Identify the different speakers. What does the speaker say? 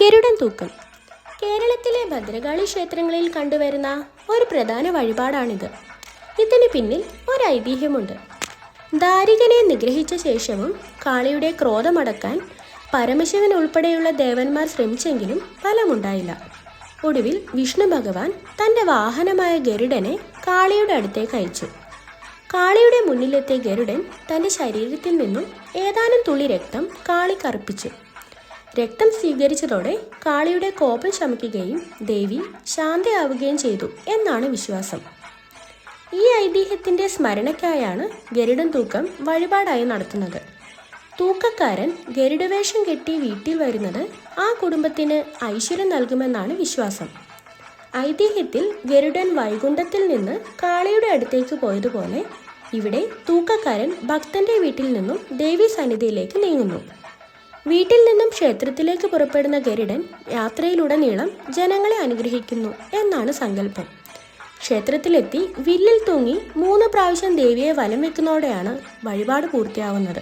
Speaker 1: ഗരുഡൻ തൂക്കം കേരളത്തിലെ ഭദ്രകാളി ക്ഷേത്രങ്ങളിൽ കണ്ടുവരുന്ന ഒരു പ്രധാന വഴിപാടാണിത്. ഇതിന് പിന്നിൽ ഒരു ഐതിഹ്യമുണ്ട്. ദാരികനെ നിഗ്രഹിച്ച ശേഷവും കാളിയുടെ ക്രോധമടക്കാൻ പരമശിവൻ ഉൾപ്പെടെയുള്ള ദേവന്മാർ ശ്രമിച്ചെങ്കിലും ഫലമുണ്ടായില്ല. ഒടുവിൽ വിഷ്ണു ഭഗവാൻ തൻ്റെ വാഹനമായ ഗരുഡനെ കാളിയുടെ അടുത്തേക്ക് അയച്ചു. കാളിയുടെ മുന്നിലെത്തിയ ഗരുഡൻ തൻ്റെ ശരീരത്തിൽ നിന്നും ഏതാനും തുള്ളി രക്തം കാളിക്കർപ്പിച്ചു. രക്തം സ്വീകരിച്ചതോടെ കാളിയുടെ കോപം ശമിക്കുകയും ദേവി ശാന്തയാവുകയും ചെയ്തു എന്നാണ് വിശ്വാസം. ഈ ഐതിഹ്യത്തിൻ്റെ സ്മരണയ്ക്കായാണ് ഗരുഡൻ തൂക്കം വഴിപാടായി നടത്തുന്നത്. തൂക്കക്കാരൻ ഗരുഡവേഷം കെട്ടി വീട്ടിൽ വരുന്നത് ആ കുടുംബത്തിന് ഐശ്വര്യം നൽകുമെന്നാണ് വിശ്വാസം. ഐതിഹ്യത്തിൽ ഗരുഡൻ വൈകുണ്ഠത്തിൽ നിന്ന് കാളിയുടെ അടുത്തേക്ക് പോയതുപോലെ ഇവിടെ തൂക്കക്കാരൻ ഭക്തന്റെ വീട്ടിൽ നിന്നും ദേവീ സന്നിധിയിലേക്ക് നീങ്ങുന്നു. വീട്ടിൽ നിന്നും ക്ഷേത്രത്തിലേക്ക് പുറപ്പെടുന്ന ഗരുഡൻ യാത്രയിലുടനീളം ജനങ്ങളെ അനുഗ്രഹിക്കുന്നു എന്നാണ് സങ്കല്പം. ക്ഷേത്രത്തിലെത്തി വില്ലിൽ തൂങ്ങി 3 പ്രാവശ്യം ദേവിയെ വലം വെക്കുന്നതോടെയാണ് വഴിപാട് പൂർത്തിയാവുന്നത്.